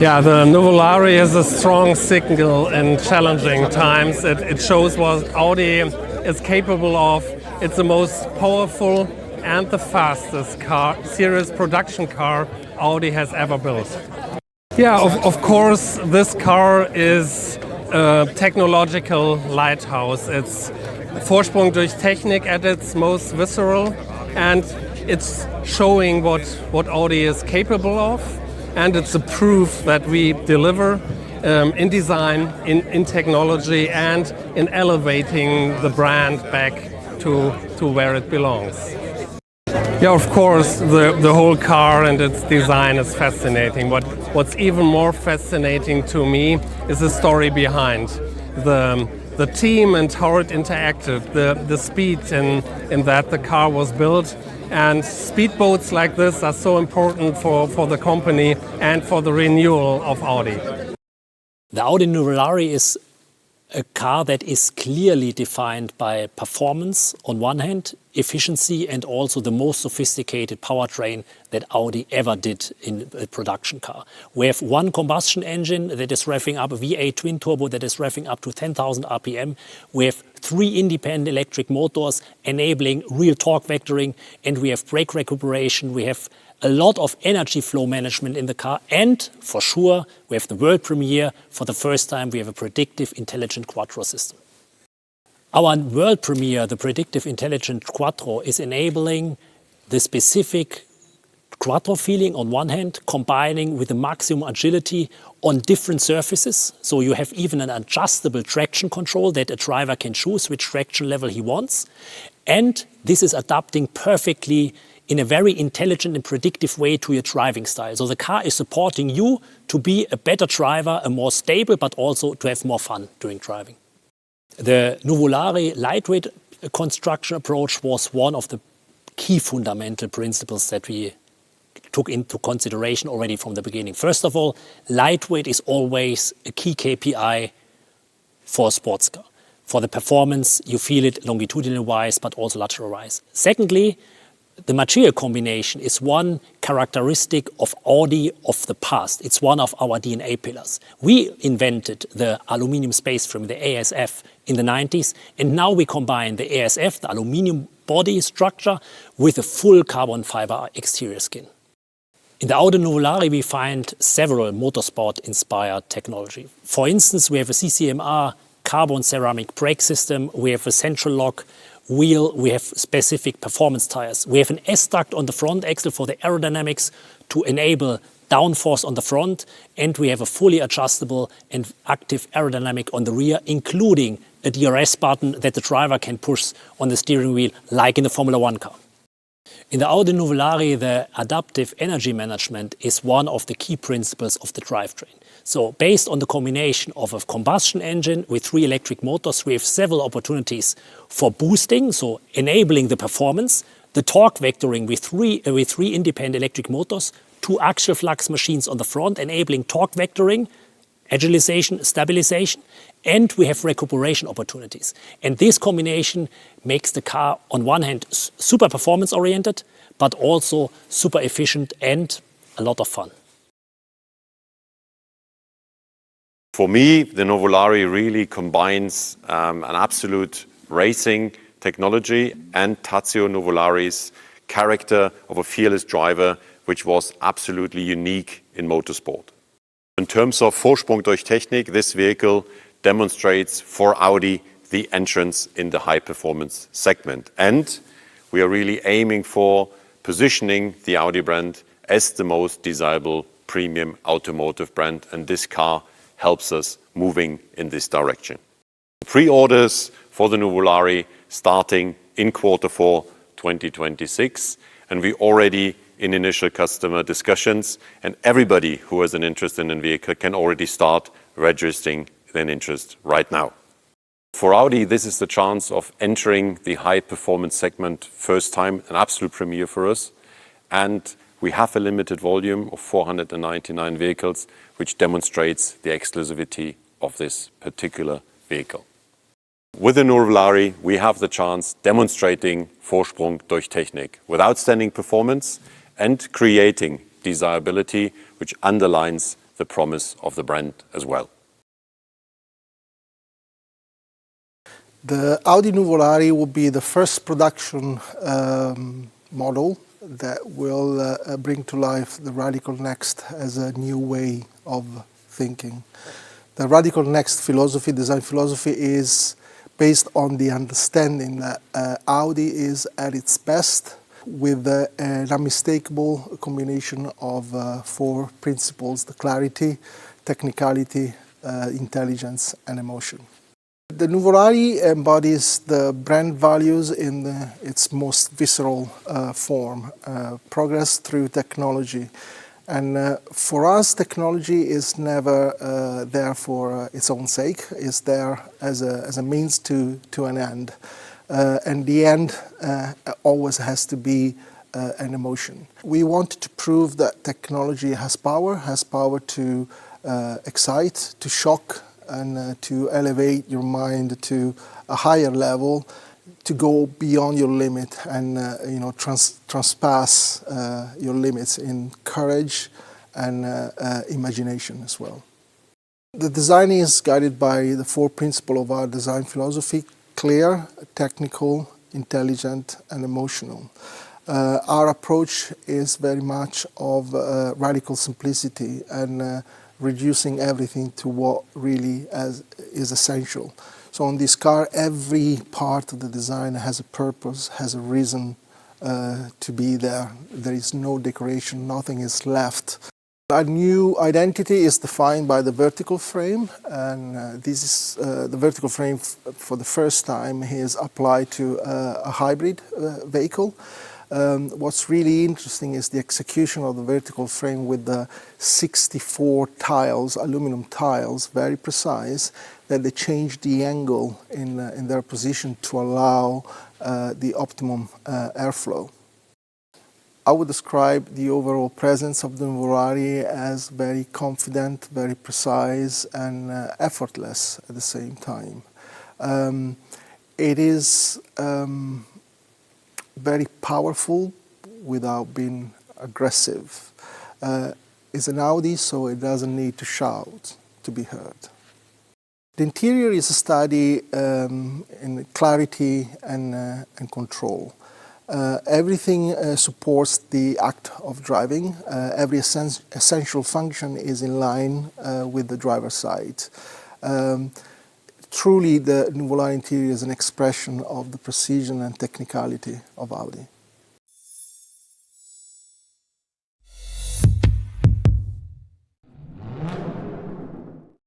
Yeah, the Nuvolari is a strong signal in challenging times. It shows what Audi is capable of. It's the most powerful and the fastest series production car Audi has ever built. Yeah, of course, this car is a technological lighthouse. It's Vorsprung durch Technik at its most visceral, and it's showing what Audi is capable of. And it's a proof that we deliver in design, in technology, and in elevating the brand back to where it belongs. Yeah, of course, the whole car and its design is fascinating. What's even more fascinating to me is the story behind the team and how it interacted, the speed in that the car was built. And speedboats like this are so important for the company and for the renewal of Audi. The Audi Nuvolari is a car that is clearly defined by performance on one hand, efficiency, and also the most sophisticated powertrain that Audi ever did in a production car. We have one combustion engine that is revving up, a V8 twin turbo that is revving up to 10,000 RPM. We have 3 independent electric motors enabling real torque vectoring, and we have brake recuperation. We have a lot of energy flow management in the car, and for sure we have the world premiere. For the first time we have a predictive intelligent quattro system. Our world premiere, the predictive intelligent quattro, is enabling the specific quattro feeling on one hand, combining with the maximum agility on different surfaces. So you have even an adjustable traction control that a driver can choose which traction level he wants. And this is adapting perfectly in a very intelligent and predictive way to your driving style. So the car is supporting you to be a better driver, a more stable, but also to have more fun during driving. The Nuvolari lightweight construction approach was one of the key fundamental principles that we took into consideration already from the beginning. First of all, lightweight is always a key KPI for a sports car. For the performance, you feel it longitudinal-wise, but also lateral-wise. Secondly, the material combination is one characteristic of Audi of the past. It's one of our DNA pillars. We invented the aluminum space frame, the ASF, in the 90s, and now we combine the ASF, the aluminum body structure, with a full carbon fiber exterior skin. In the Audi Nuvolari, we find several motorsport-inspired technology. For instance, we have a CCMR carbon ceramic brake system, we have a central lock wheel, we have specific performance tires. We have an S-duct on the front axle for the aerodynamics to enable downforce on the front, and we have a fully adjustable and active aerodynamic on the rear, including a DRS button that the driver can push on the steering wheel like in the Formula One car. In the Audi Nuvolari, the adaptive energy management is one of the key principles of the drivetrain. So based on the combination of a combustion engine with 3 electric motors, we have several opportunities for boosting, so enabling the performance, the torque vectoring with three independent electric motors, 2 axial flux machines on the front, enabling torque vectoring, agilization, stabilization, and we have recuperation opportunities. And this combination makes the car, on one hand, super performance oriented, but also super efficient and a lot of fun. For me, the Nuvolari really combines an absolute racing technology and Tazio Nuvolari's character of a fearless driver, which was absolutely unique in motorsport. In terms of Vorsprung durch Technik, this vehicle demonstrates for Audi the entrance in the high-performance segment. And we are really aiming for positioning the Audi brand as the most desirable premium automotive brand, and this car helps us moving in this direction. Pre-orders for the Nuvolari starting in Q4 2026, and we already in initial customer discussions, and everybody who has an interest in a vehicle can already start registering their interest right now. For Audi, this is the chance of entering the high-performance segment first time, an absolute premiere for us, and we have a limited volume of 499 vehicles, which demonstrates the exclusivity of this particular vehicle. With the Nuvolari, we have the chance demonstrating Vorsprung durch Technik with outstanding performance and creating desirability, which underlines the promise of the brand as well. The Audi Nuvolari will be the first production model that will bring to life the Radical Next as a new way of thinking. The Radical Next philosophy, design philosophy, is based on the understanding that Audi is at its best with an unmistakable combination of four principles: the clarity, technicality, intelligence, and emotion. The Nuvolari embodies the brand values in its most visceral form, progress through technology. And for us, technology is never there for its own sake. It's there as a means to an end. And the end always has to be an emotion. We wanted to prove that technology has power to excite, to shock, and to elevate your mind to a higher level, to go beyond your limit and transpass your limits in courage and imagination as well. The design is guided by the four principles of our design philosophy: clear, technical, intelligent, and emotional. Our approach is very much of radical simplicity and reducing everything to what really is essential. So on this car, every part of the design has a purpose, has a reason to be there. There is no decoration, nothing is left. Our new identity is defined by the vertical frame, and this is the vertical frame for the first time is applied to a hybrid vehicle. What's really interesting is the execution of the vertical frame with the 64 tiles, aluminum tiles, very precise, that they change the angle in their position to allow the optimum airflow. I would describe the overall presence of the Nuvolari as very confident, very precise, and effortless at the same time. It is very powerful without being aggressive. It's an Audi, so it doesn't need to shout to be heard. The interior is a study in clarity and control. Everything supports the act of driving. Every essential function is in line with the driver's side. Truly, the Nuvolari interior is an expression of the precision and technicality of Audi.